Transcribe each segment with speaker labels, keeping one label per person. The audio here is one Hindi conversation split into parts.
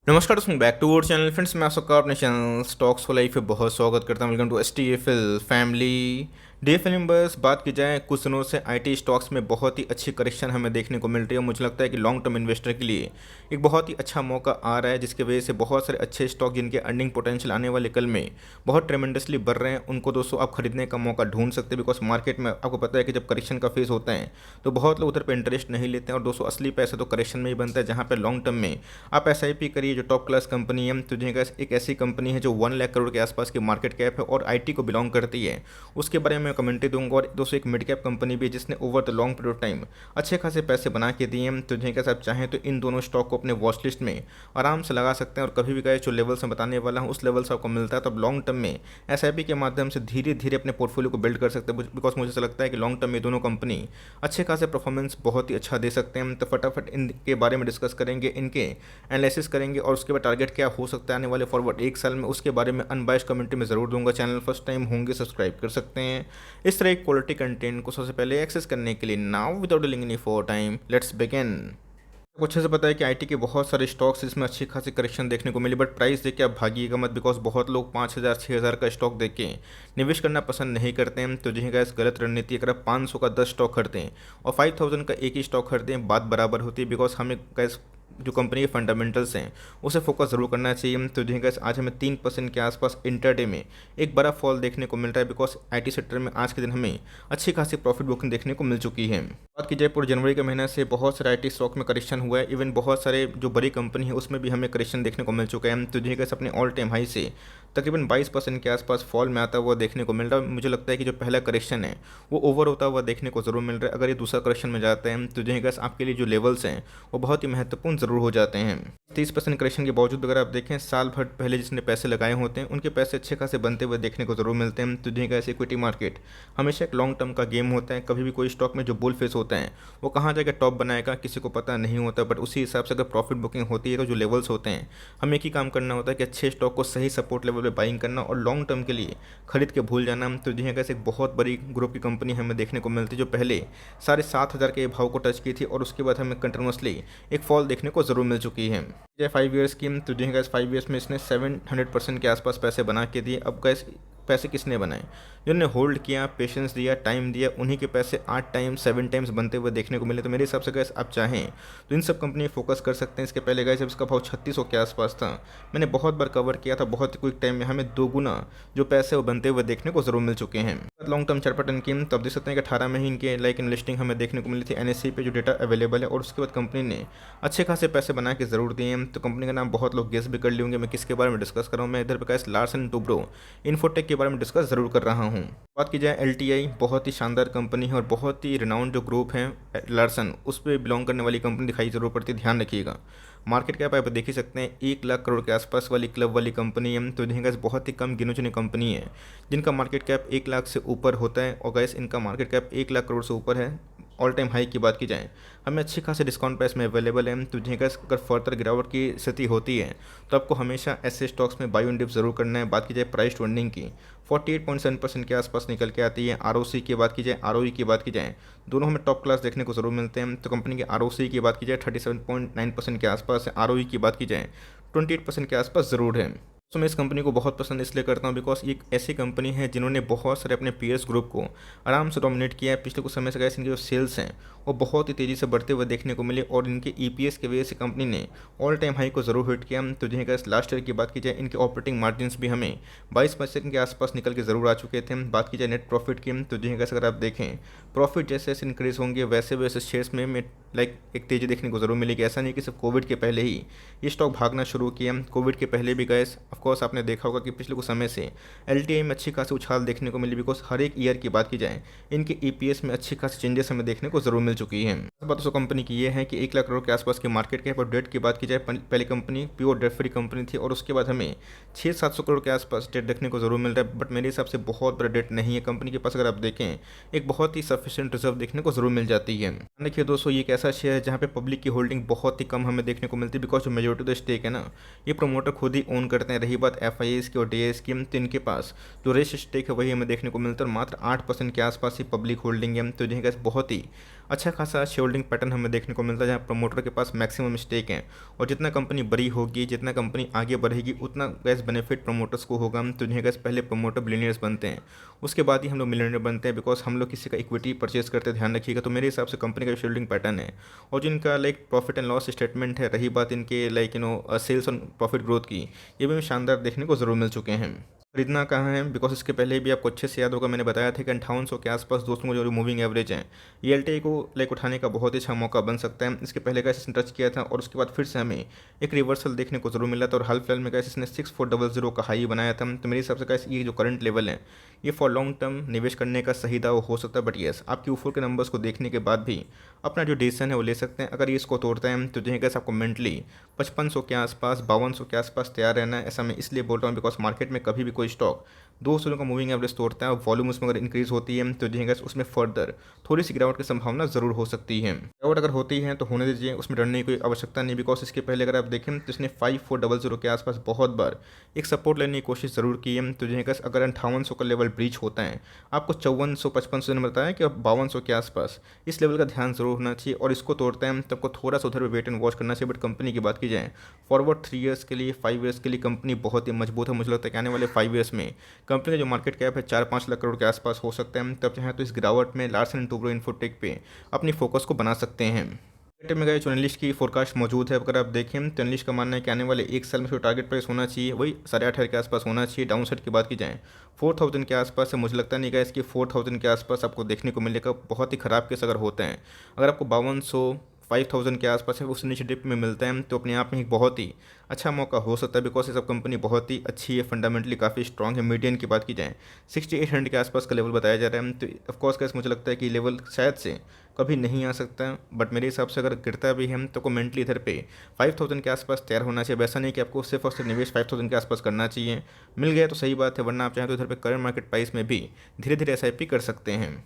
Speaker 1: नमस्कार दोस्तों, back to our channel friends. मैं आप सबका अपने चैनल स्टॉक्स फॉर लाइफ पे बहुत स्वागत करता हूं। Welcome to STFL family. DFL members, बात की जाए कुछ दिनों से IT स्टॉक्स में बहुत ही अच्छी करेक्शन हमें देखने को मिल रही है। मुझे लगता है कि लॉन्ग टर्म इन्वेस्टर के लिए एक बहुत ही अच्छा मौका आ रहा है, जिसकी वजह से बहुत सारे अच्छे स्टॉक जिनके अर्निंग पोटेंशियल आने वाले कल में बहुत ट्रेमेंडसली बढ़ रहे हैं, उनको दोस्तों आप खरीदने का मौका ढूंढ सकते हैं। बिकॉज मार्केट में आपको पता है कि जब करेक्शन का फेज होता है तो बहुत लोग उधर पर इंटरेस्ट नहीं लेते हैं, और दोस्तों असली पैसा तो करेक्शन में ही बनता है, जहाँ पर लॉन्ग टर्म में आप SIP करिए। जो टॉप क्लास कंपनी है, तो जिनका एक ऐसी कंपनी है जो 1 लाख करोड़ के आसपास की मार्केट कैप है और IT को बिलोंग करती है, उसके बारे में मैं कमेंट्री दूंगा। और दोस्तों एक मिड कैप कंपनी भी है जिसने over the long period of time अच्छे खासे पैसे बना के दिए हैं। तो जिनका आप चाहें तो इन दोनों स्टॉक को अपने वॉच लिस्ट में आराम से लगा सकते हैं, और कभी भी गए जो लेवल से बताने वाला हूँ उस लेवल से आपको मिलता है, तो अब लॉन्ग टर्म में SIP के माध्यम से धीरे धीरे अपने पोर्टफोलियो को बिल्ड कर सकते हैं। बिकॉज मुझे ऐसा लगता है कि लॉन्ग टर्म में दोनों कंपनी अच्छे खासे परफॉर्मेंस बहुत ही अच्छा दे सकते हैं। तो फटाफट इनके बारे में डिस्कस करेंगे, इनके एनालिसिस करेंगे, और उसके बाद टारगेट क्या हो सकता है आने वाले फॉरवर्ड एक साल में, उसके बारे में अनबाइस्ड कमेंट्री में ज़रूर दूंगा। चैनल फर्स्ट टाइम होंगे सब्सक्राइब कर सकते हैं इस तरह क्वालिटी कंटेंट को सबसे पहले एक्सेस करने के लिए। Now without delaying any for time, let's begin. आपको अच्छे से पता है कि IT के बहुत सारे स्टॉक्स इसमें अच्छी खासी करेक्शन देखने को मिली, बट प्राइस देख के आप भागिएगा मत। बिकॉज बहुत लोग 5,000 6,000 का स्टॉक देख के निवेश करना पसंद नहीं करते हैं। तो जिन्हें गैस गलत रणनीति, अगर आप 500 का 10 स्टॉक खरीदते हैं और 5,000 का एक ही स्टॉक खरीदते हैं, बात बराबर होती है। बिकॉज हमें गैस जो कंपनी के फंडामेंटल्स हैं उसे फोकस जरूर करना चाहिए। तो जिन्हें गैस आज हमें 3% के आसपास इंटरडे में एक बड़ा फॉल देखने को मिल रहा है। बिकॉज IT सेक्टर में आज के दिन हमें अच्छी खासी प्रॉफिट बुकिंग देखने को मिल चुकी है। बात की जाए पूरे जनवरी के महीने से बहुत सारे IT स्टॉक में करेक्शन हुआ है। इवन बहुत सारे जो बड़ी कंपनी है उसमें भी हमें करेक्शन देखने को मिल चुका है। तो जिन्हें गैस अपने ऑल टाइम हाई से तकरीबन 22% के आसपास फॉल में आता हुआ देखने को मिल रहा है। मुझे लगता है कि जो पहला करेक्शन है वो ओवर होता हुआ देखने को जरूर मिल रहा है। अगर ये दूसरा करेक्शन में जाता है तो जिन्हें गैस आपके लिए जो लेवल्स हैं वो बहुत ही महत्वपूर्ण जरूर हो जाते हैं। 30% करेक्शन के बावजूद अगर आप देखें, साल भर पहले जिसने पैसे लगाए होते हैं उनके पैसे अच्छे खासे बनते हुए देखने को जरूर मिलते हैं। तो जिन्हें गैस इक्विटी मार्केट हमेशा एक लॉन्ग टर्म का गेम होता है। कभी भी कोई स्टॉक में जो बुल फेस होता है वो कहाँ जाकर टॉप बनाएगा किसी को पता नहीं होता, बट उसी हिसाब से अगर प्रॉफिट बुकिंग होती है तो जो लेवल्स होते हैं हमें एक ही काम करना होता है कि अच्छे स्टॉक को सही सपोर्ट लेवल पे बाइंग करना और लॉन्ग टर्म के लिए खरीद के भूल जाना। तो जिन्हें कैसे एक बहुत बड़ी ग्रुप की कंपनी हमें देखने को मिलती है जो पहले 7,500 के भाव को टच की थी, और उसके बाद हमें कंटिन्यूसली एक फॉल देखने को जरूर मिल चुकी है। 5 ईयर्स की, तो जिन्हें गैस 5 ईयर्स में इसने 700% के आसपास पैसे बना के दिए। अब गैस पैसे किसने बनाए? जिन्होंने होल्ड किया, पेशेंस दिया, टाइम दिया, उन्हीं के पैसे 8 टाइम्स 7 टाइम्स बनते हुए देखने को मिले। तो मेरे हिसाब से गैस आप चाहें तो इन सब कंपनी फोकस कर सकते हैं। इसके पहले गैस जब इसका भाव 3600 के आसपास था, मैंने बहुत बार कवर किया था, बहुत क्विक टाइम में हमें 2 गुना जो पैसे वो बनते हुए देखने को जरूर मिल चुके हैं। लॉन्ग टर्म चार्ट पैटर्न की तो आप देख सकते हैं कि 18 में ही इनके लाइक इन लिस्टिंग हमें देखने को मिली थी NSE पे जो डेटा अवेलेबल है, और उसके बाद कंपनी ने अच्छे खासे पैसे बना के जरूर दिए हैं। तो कंपनी का नाम बहुत लोग गेस भी कर लिए होंगे, मैं किसके बारे में डिस्कस कर रहा हूँ। मैं इधर पे गैस लार्सन टुब्रो इन्फोटेक के बारे में डिस्कस जरूर कर रहा हूँ। बात की जाए LTI, बहुत ही शानदार कंपनी है और बहुत ही रिनाउंड जो ग्रुप है लार्सन, उस पर बिलोंग करने वाली कंपनी दिखाई जरूर पड़ती है। ध्यान रखिएगा, मार्केट कैप आप देख ही सकते हैं 1 लाख करोड़ के आसपास वाली क्लब वाली कंपनी है। तो जिन्हें गैस बहुत ही कम गिनो चुनी कंपनी है जिनका मार्केट कैप 1 लाख से ऊपर होता है, और गैस इनका मार्केट कैप 1 लाख करोड़ से ऊपर है। ऑल टाइम हाई की बात की जाए हमें अच्छी खासी डिस्काउंट प्राइस में अवेलेबल है। तो जिन्हें अगर फर्दर गिरावट की स्थिति होती है तो आपको हमेशा ऐसे स्टॉक्स में बाई ऑन डिप जरूर करना है। बात की जाए प्राइस टू अर्निंग की, 48.7% के आसपास निकल के आती है। ROC की बात की जाए, ROE की बात की जाए, दोनों हमें टॉप क्लास देखने को जरूर मिलते हैं। तो कंपनी के ROC की बात की जाए 37.9% के आसपास है। ROE की बात की जाए 28% के आसपास ज़रूर है। तो मैं इस कंपनी को बहुत पसंद इसलिए करता हूँ बिकॉज ये एक ऐसी कंपनी है जिन्होंने बहुत सारे अपने पीएस ग्रुप को आराम से डोमिनेट किया है। पिछले कुछ समय से गैस इनके जो सेल्स हैं वो बहुत ही तेज़ी से बढ़ते हुए देखने को मिले, और इनके EPS की वजह से कंपनी ने ऑल टाइम हाई को जरूर हिट किया। तो जिन्हें गैस लास्ट ईयर की बात की जाए इनके ऑपरेटिंग मार्जिन भी हमें 22% के आसपास निकल के जरूर आ चुके थे। बात की जाए नेट प्रॉफिट की, तो जिन्हें गैस अगर आप देखें प्रॉफिट जैसे जैसे इंक्रीज होंगे वैसे वैसे शेयर्स में लाइक एक तेज़ी देखने को जरूर मिलेगी। ऐसा नहीं कि सिर्फ कोविड के पहले ही ये स्टॉक भागना शुरू किया, कोविड के पहले भी गैस ऑफकोर्स आपने देखा होगा कि पिछले कुछ समय से LTI में अच्छी खासी उछाल देखने को मिली। बिकॉज हर एक ईयर की बात की जाए इनके EPS में अच्छी खासी चेंजेस हमें देखने को जरूर मिल चुकी है। बात दोस्तों कंपनी की ये है कि 1 लाख करोड़ के आसपास की मार्केट कैप, और डेट की बात की जाए पहले company pure debt free company थी, और उसके बाद हमें 600-700 करोड़ के आसपास डेट देखने को जरूर मिल रहा है। बट मेरे हिसाब से बहुत बड़ा डेट नहीं है कंपनी के पास। अगर आप देखें एक बहुत ही सफिशिएंट रिजर्व देखने को जरूर मिल जाती है। देखिए दोस्तों, ये एक ऐसा शेयर है जहाँ पे पब्लिक की होल्डिंग बहुत ही कम हमें देखने को मिलती है। बिकॉज जो मेजोरिटी ऑफ द स्टेक है ना, ये प्रमोटर खुद ही ओन करते हैं। रही बात FIIs की और DIS की, तो इनके पास जो रेस स्टेक है वही हमें देखने को मिलता है, और मात्र 8% के आसपास ही पब्लिक होल्डिंग है। तो जिन्हें बहुत ही अच्छा खासा शेयरहोल्डिंग पैटर्न हमें देखने को मिलता है, जहाँ प्रमोटर के पास मैक्सिमम स्टेक हैं और जितना कंपनी बड़ी होगी, जितना कंपनी आगे बढ़ेगी, उतना गैस बेनिफिट प्रमोटर्स को होगा। तो जिन्हें गैस पहले प्रमोटर बिलियनियर्स बनते हैं, उसके बाद ही हम लोग मिलियनियर बनते हैं, बिकॉज हम लोग किसी का इक्विटी परचेज करते हैं, ध्यान रखिएगा। तो मेरे हिसाब से कंपनी का शेयरहोल्डिंग पैटर्न है और जिनका like profit and loss statement है, रही बात इनके लाइक सेल्स और प्रॉफिट ग्रोथ की, ये भी हमें शानदार देखने को ज़रूर मिल चुके हैं। खरीदना कहाँ है, बिकॉज इसके पहले भी आपको अच्छे से याद होगा, मैंने बताया था कि 5800 के आसपास दोस्तों को जो मूविंग एवरेज है, ये एल को लाइक उठाने का बहुत ही अच्छा मौका बन सकता है। इसके पहले का इसने टच किया था और उसके बाद फिर से हमें एक रिवर्सल देखने को जरूर मिला था और हाल फिलहाल में कैसे इसने 6400 का हाई बनाया था। तो मेरे हिसाब से कैसे ये जो करंट लेवल है, ये फॉर लॉन्ग टर्म निवेश करने का सही दाव हो सकता है। बट येस, आप Q4 के नंबर्स को देखने के बाद भी अपना जो डिसीजन है वो ले सकते हैं। अगर ये इसको तोड़ता है तो जो है कैसे आपको मेंटली 5500 के आसपास, 5200 के आसपास तैयार रहना है। ऐसा मैं इसलिए बोल रहा हूँ बिकॉज मार्केट में कभी भी कोई स्टॉक 200 का मूविंग एवरेज तोड़ता है और वॉल्यूम उसमें अगर इंक्रीज होती है तो जो है उसमें फर्दर थोड़ी सी गिरावट की संभावना जरूर हो सकती है। गिरावट अगर होती है तो होने दीजिए, उसमें डरने की कोई आवश्यकता नहीं, बिकॉज इसके पहले अगर आप देखें तो इसने 5400 के आसपास बहुत बार एक सपोर्ट लेने की कोशिश जरूर की है। तो जो है अगर 5800 का लेवल ब्रीच होता है, आपको 5400-5500 ने बताया कि 5200 के आसपास इस लेवल का ध्यान जरूर होना चाहिए और इसको तोड़ता है तो आपको थोड़ा सा उधर वेट एंड वॉच करना चाहिए। बट कंपनी की बात की जाए फॉरवर्ड 3 ईयर्स के लिए, 5 ईयर्स के लिए कंपनी बहुत ही मजबूत है। मुझे लगता है कि आने वाले 5 ईयर्स में कंपनी का जो मार्केट कैप है 4-5 लाख करोड़ के आसपास हो सकता है। तब चाहे तो इस गिरावट में लार्सन एंड टुब्रो इन्फोटेक पे अपनी फोकस को बना सकते हैं। में गए जो एनालिस्ट की फोरकास्ट मौजूद है, अगर आप देखें तो एनालिस्ट का मानना है कि आने वाले एक साल में जो टारगेट प्राइस होना चाहिए वही 8.5 के आसपास होना चाहिए। डाउन साइड की बात की जाए 4000 के आसपास है। मुझे लगता नहीं कि इसकी 4000 के आसपास आपको देखने को मिलेगा। बहुत ही ख़राब केस अगर होते हैं, अगर आपको 5200 5000 के आसपास है उस नीचे डिप में मिलता है तो अपने आप में एक बहुत ही अच्छा मौका हो सकता है, बिकॉज ये सब कंपनी बहुत ही अच्छी है, फंडामेंटली काफ़ी स्ट्रॉन्ग है। मीडियन की बात की जाए 6800 के आसपास का लेवल बताया जा रहा है। तो ऑफकोर्स कैसे मुझे लगता है कि लेवल शायद से कभी नहीं आ सकता, बट मेरे हिसाब से अगर गिरता भी है तो को मेंटली इधर पे 5000 के आसपास तैयार होना चाहिए। वैसा नहीं कि आपको सिर्फ और सिर्फ निवेश 5000 के आसपास करना चाहिए, मिल गया तो सही बात है, वरना आप चाहें तो इधर पे करंट मार्केट प्राइस में भी धीरे धीरे SIP कर सकते हैं।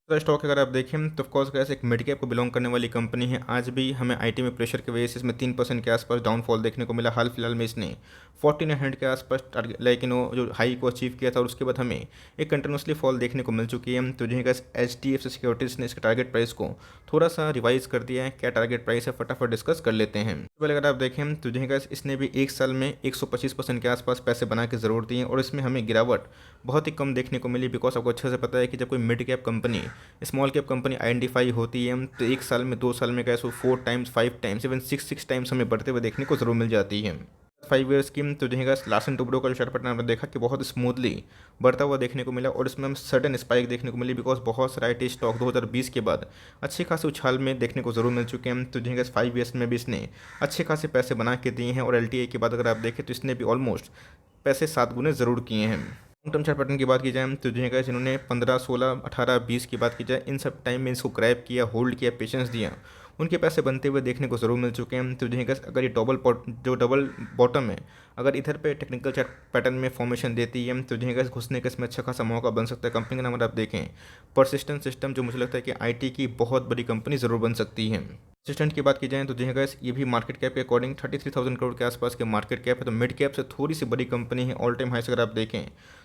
Speaker 1: तो स्टॉक अगर आप देखें तो ऑफकोर्स कैसे एक मिड कैप को बिलोंग करने वाली कंपनी है। आज भी हमें IT में प्रेशर की वजह से इसमें 3% के आसपास डाउनफॉल देखने को मिला। हाल फिलहाल में इसने 4900 के आसपास टारगेट लाइक जो हाई को अचीव किया था और उसके बाद हमें एक कंटिन्यूसली फॉल देखने को मिल चुकी है। तो जो है HDFC सिक्योरिटीज़ ने इसके टारगेट प्राइस को थोड़ा सा रिवाइज कर दिया है। क्या टारगेट प्राइस है फटाफट डिस्कस कर लेते हैं। पहले अगर आप देखें तो जो है इसने भी एक साल में 125% के आसपास पैसे बना के ज़रूर दिए और इसमें हमें गिरावट बहुत ही कम देखने को मिली, बिकॉज आपको अच्छे से पता है कि जब कोई mid cap company, small cap company identify होती है तो एक साल में 2 साल में कैसे 4 टाइम्स 5 टाइम्स इवन 6 टाइम्स हमें बढ़ते हुए देखने को जरूर मिल जाती है। 5 ईयर्स की तो जो है लार्सन टुब्रो का जो चार्ट पैटर्न हमने देखा कि बहुत स्मूथली बढ़ता हुआ देखने को मिला और इसमें हम सडन स्पाइक देखने को मिली, बिकॉज बहुत सारे IT स्टॉक 2020 के बाद अच्छे खासे उछाल में देखने को जरूर मिल चुके हैं। तो जो है 5 ईयर्स में भी इसने अच्छे खासे पैसे बना के दिए हैं और LTA की बात अगर आप देखें तो इसने भी ऑलमोस्ट पैसे 7 गुने ज़रूर किए हैं। लॉन्ग टर्म चार्ट पैटर्न की बात की जाए तो जो है जिन्होंने 15, 16, 18, 20 की बात की जाए इन सब टाइम में इसको क्रैप किया, होल्ड किया, पेशेंस दिया, उनके पैसे बनते हुए देखने को ज़रूर मिल चुके हैं। तो जो है अगर ये डबल बॉटम है, अगर इधर पे टेक्निकल चार्ट पैटर्न में फॉर्मेशन देती है तो जो है घुसने का इसमें अच्छा खासा मौका बन सकता है। कंपनी का नाम अगर आप देखें परसिस्टेंट सिस्टम, जो मुझे लगता है कि IT की बहुत बड़ी कंपनी ज़रूर बन सकती है। असिस्टेंट की बात की जाए तो जो है ये भी मार्केट कैप के अकॉर्डिंग 33,000 करोड़ के आसपास के मार्केट कैप है। तो मिड कैप से थोड़ी सी बड़ी कंपनी है। ऑल टाइम हाई से अगर आप देखें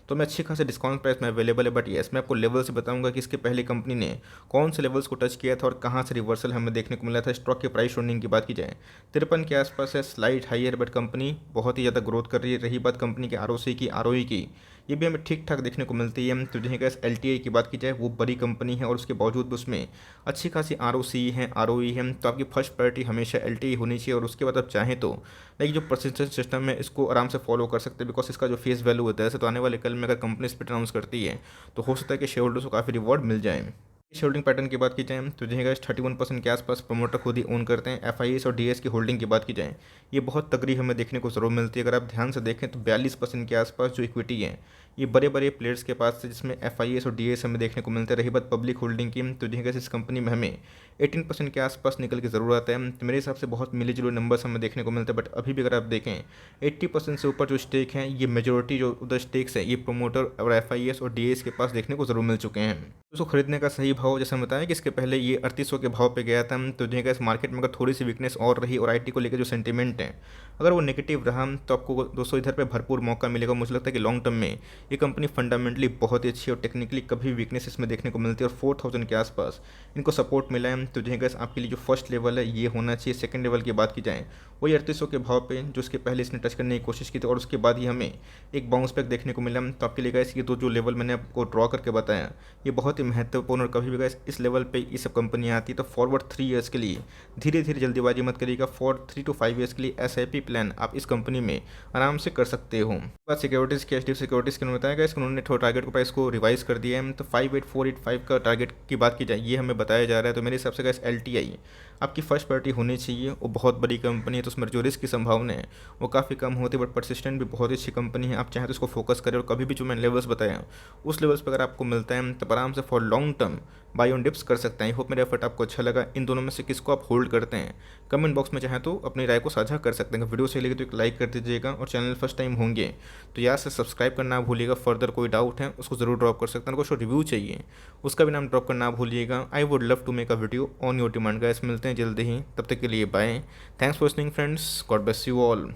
Speaker 1: तो मैं अच्छी खासे डिस्काउंट प्राइस में अवेलेबल है। बट येस, मैं आपको लेवल से बताऊंगा कि इसके पहले कंपनी ने कौन से लेवल्स को टच किया था और कहाँ से रिवर्सल हमें देखने को मिला था। स्टॉक के प्राइस रनिंग की बात की जाए 53 के आसपास है, स्लाइड हाइयर, बट कंपनी बहुत ही ज़्यादा ग्रोथ कर रही है। रही बात कंपनी के ROC की, ROE की, ये भी हमें ठीक ठाक देखने को मिलती है। तो जो है LTA की बात की जाए वो बड़ी कंपनी है और उसके बावजूद भी उसमें अच्छी खासी ROC है, ROE है। तो आपकी फर्स्ट प्रायोरिटी हमेशा LTA होनी चाहिए और उसके बाद आप चाहें तो लाइक जो परसिस्टेंट सिस्टम है इसको आराम से फॉलो कर सकते हैं, बिकॉज इसका जो फेस वैल्यू होता है तो आने वाले कल में अगर कंपनी स्प्लिट अनाउंस करती है तो हो सकता है कि शेयर होल्डर्स को काफ़ी रिवॉर्ड मिल जाए। शेयर होल्डिंग पैटर्न की बात की जाए तो जो है 31% के आसपास प्रमोटर खुद ही ओन करते हैं। FIS और DS की होल्डिंग की बात की जाए ये बहुत तगड़ी हमें देखने को ज़रूर मिलती है। अगर आप ध्यान से देखें तो 42% के आसपास जो इक्विटी है ये बड़े बड़े प्लेयर्स के पास है, जिसमें FIS और DS हमें देखने को मिलते हैं। रही बात पब्लिक होल्डिंग की तो जो है इस कंपनी में हमें 18% के आसपास निकल के ज़रूर आता है। तो मेरे हिसाब से बहुत मिले जुले नंबर्स हमें देखने को मिलते हैं। बट अभी भी अगर आप देखें 80% से ऊपर जो स्टेक हैं, ये मेजोरिटी जो उधर स्टेक्स हैं ये प्रोमोटर और FIS और DS के पास देखने को ज़रूर मिल चुके हैं। उसको खरीदने का सही भाव जैसे हम बताया कि इसके पहले ये 3800 के भाव पे गया था। तो जो है इस मार्केट में अगर थोड़ी सी वीकनेस और रही और IT को लेकर जो सेंटीमेंट है अगर वो नेगेटिव रहा तो आपको दोस्तों इधर पे भरपूर मौका मिलेगा। मुझे लगता है कि लॉन्ग टर्म में ये कंपनी फंडामेंटली बहुत ही अच्छी और टेक्निकली कभी वीकनेस इसमें देखने को मिलती है और 4000 के आसपास इनको सपोर्ट मिला है। तो जो है गैस आपके लिए जो फर्स्ट लेवल है ये होना चाहिए। सेकंड लेवल की बात की जाए वही 3800 के भाव पे जो उसके पहले इसने टच करने की कोशिश की थी और उसके बाद ही हमें एक बाउंस बैक देखने को मिला। तो आपके लिए गैस ये तो जो लेवल मैंने आपको ड्रॉ करके बताया ये बहुत ही महत्वपूर्ण, और कभी भी गैस इस लेवल पे ये सब कंपनियाँ आती है तो फॉरवर्ड 3 ईयर्स के लिए धीरे धीरे जल्दीबाजी मत करिएगा। फॉर 3 to 5 ईयर्स के लिए SIP प्लान आप इस कंपनी में आराम से कर सकते हो। बात सिक्योरिटीज़ की, HDFC सिक्योरिटीज़ के बताया गया उन्होंने टारगेट को प्राइस को रिवाइज कर दिया है। तो 58485 का टारगेट की बात की जाए ये हमें बताया जा रहा है। तो मेरे हिसाब से गैस LTI आपकी फर्स्ट प्रायोरिटी होनी चाहिए। वो बहुत बड़ी कंपनी है तो उसमें जो रिस्क की संभावना है वो काफ़ी कम होती है, बट परसिस्टेंट भी बहुत ही अच्छी कंपनी है। आप चाहें तो इसको फोकस करें और कभी भी जो मैंने लेवल्स बताया उस लेवल्स पर अगर आपको मिलता है तो आराम से for long term by on dips कर सकते हैं। आई होप मेरा एफर्ट आपको अच्छा लगा। इन दोनों में से किसको आप होल्ड करते हैं कमेंट बॉक्स में चाहें तो अपनी राय को साझा कर सकते हैं। वीडियो सही लगे तो एक लाइक कर दीजिएगा और चैनल फर्स्ट टाइम होंगे तो यहाँ से सब्सक्राइब करना भूलिएगा। फर्दर कोई डाउट है उसको ज़रूर ड्रॉप कर सकते हैं। कुछ रिव्यू चाहिए उसका भी नाम ड्रॉप करना भूलिएगा। I would love to make a video on your demand. Guys मिलते हैं जल्दी ही, तब तक के लिए bye. Thanks for listening friends, God bless you all.